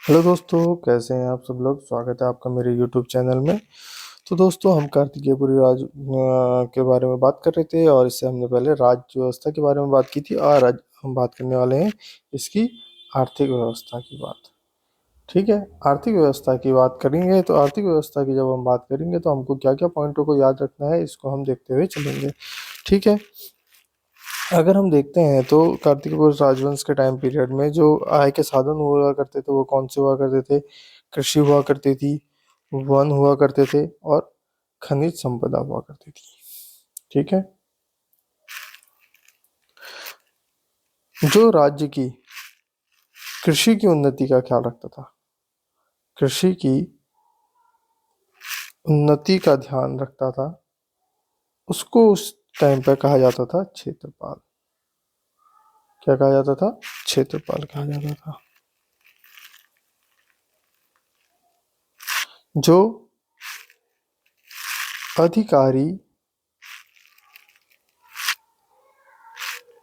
Hello दोस्तों, कैसे हैं आप सब लोग। स्वागत है आपका मेरे यूट्यूब चैनल में। तो दोस्तों, हम कार्तिकेयपुरी राज के बारे में बात कर रहे थे और इससे हमने पहले राज्य व्यवस्था के बारे में बात की थी। और आज हम बात करने वाले हैं इसकी आर्थिक व्यवस्था की बात। ठीक है, आर्थिक व्यवस्था की बात करेंगे तो आर्थिक व्यवस्था की जब हम बात करेंगे तो हमको क्या क्या पॉइंटों को याद रखना है, इसको हम देखते हुए चलेंगे। ठीक है, अगर हम देखते हैं तो कार्तिकपुर राजवंश के टाइम पीरियड में जो आय के साधन हुआ करते थे वो कौन से हुआ करते थे। कृषि हुआ करती थी, वन हुआ करते थे और खनिज संपदा हुआ करती थी। ठीक है, जो राज्य की कृषि की उन्नति का ख्याल रखता था, कृषि की उन्नति का ध्यान रखता था, उसको उस टाइम पे कहा जाता था क्षेत्रपाल। क्या कहा जाता था? क्षेत्रपाल कहा जाता था। जो अधिकारी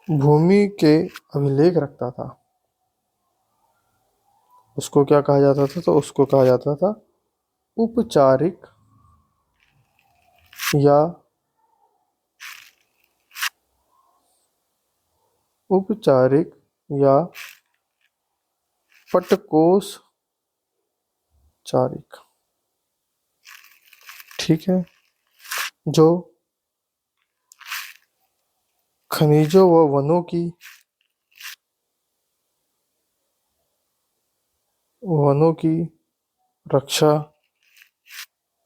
भूमि के अभिलेख रखता था, उसको क्या कहा जाता था? तो उसको कहा जाता था उपचारिक या उपचारिक या पटकोष चारिक। ठीक है, जो खनिजों व वनों की रक्षा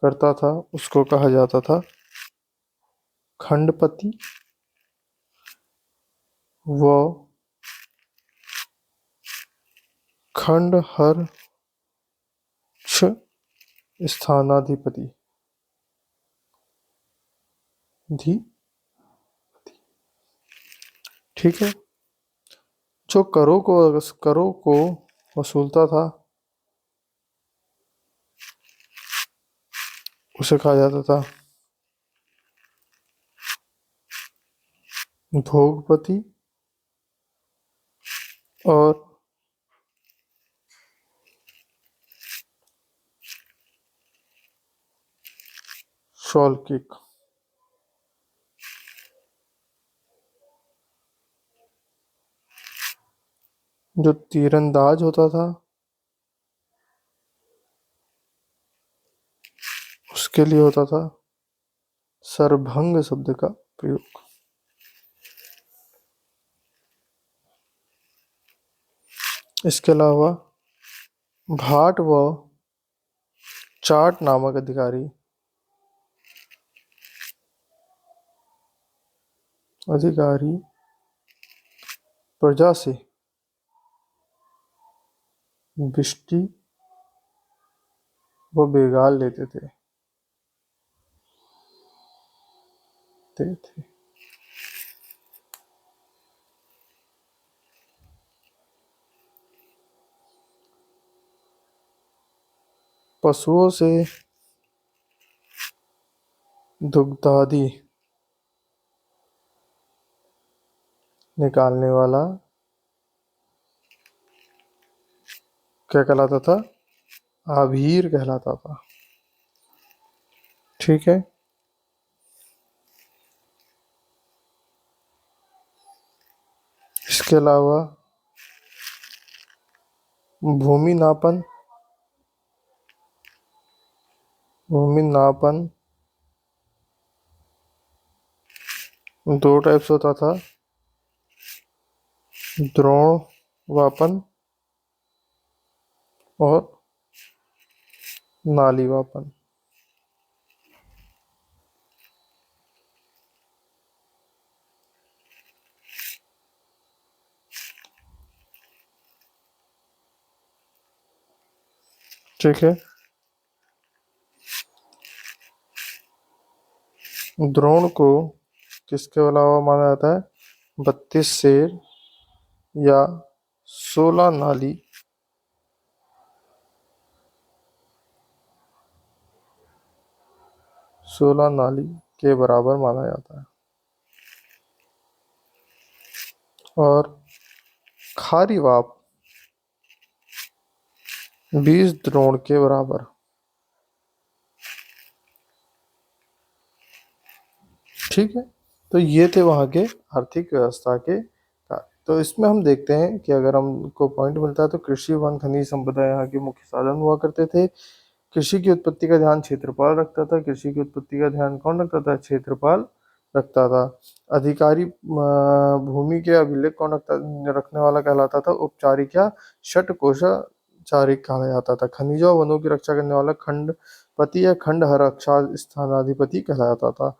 करता था, उसको कहा जाता था खंडपति व खंडहर स्थानाधिपति धी। ठीक है, जो करों को वसूलता था, उसे कहा जाता था भोगपति और शौल्किक। जो तीरंदाज होता था, उसके लिए होता था सरभंग शब्द का प्रयोग। इसके अलावा भाट व चाट नामक अधिकारी प्रजा से बिष्टी व बेगाल लेते थे। पशुओं से दुग्धादि निकालने वाला क्या कहलाता था? आभीर कहलाता था। ठीक है, इसके अलावा भूमि नापन भूमि नापन दो टाइप्स होता था, द्रोण वापन और नाली वापन। ठीक है, द्रोण को किसके अलावा माना जाता है? 32 शेर या 16 नाली 16 नाली के बराबर माना जाता है। और खारीवाप 20 द्रोण के बराबर। ठीक है, तो ये थे वहाँ के आर्थिक व्यवस्था के कार्य। तो इसमें हम देखते हैं कि अगर हमको पॉइंट मिलता है तो कृषि वन खनिज संपदा यहाँ के मुख्य साधन हुआ करते थे। कृषि की उत्पत्ति का ध्यान क्षेत्रपाल रखता था। कृषि की उत्पत्ति का ध्यान कौन रखता था? क्षेत्रपाल रखता था। अधिकारी भूमि के अभिलेख कौन रखने वाला कहलाता था? उपचारिक या षटकोषाचारिक कहा जाता था। खनिजों और वनों की रक्षा करने वाला खंडपति या खंड रक्षा स्थानाधिपति कहलाता था।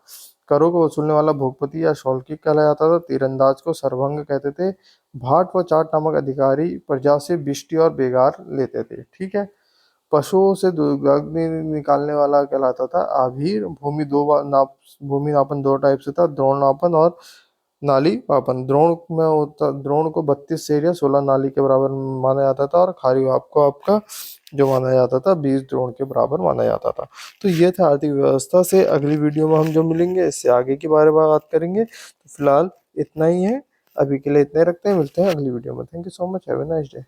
करों को वसूलने वाला भोगपति या शौल्किक कहलाया जाता था। तीरंदाज को सरभंग कहते थे। भाट व चाट नामक अधिकारी प्रजा से बिष्टी और बेगार लेते थे। ठीक है। पशुओं से दुर्गंध निकालने वाला कहलाता था आभीर। भूमि नापन दो टाइप से था, द्रोण नापन और नाली मापन। द्रोण को 32 सेर या 16 नाली के बराबर माना जाता था और खारी भाप को आपका जो माना जाता था 20 द्रोण के बराबर माना जाता था। तो ये था आर्थिक व्यवस्था से। अगली वीडियो में हम जो मिलेंगे इससे आगे के बारे में बात करेंगे। तो फिलहाल इतना ही है, अभी के लिए इतने रखते हैं, मिलते हैं अगली वीडियो में। Thank you so much, have a nice day.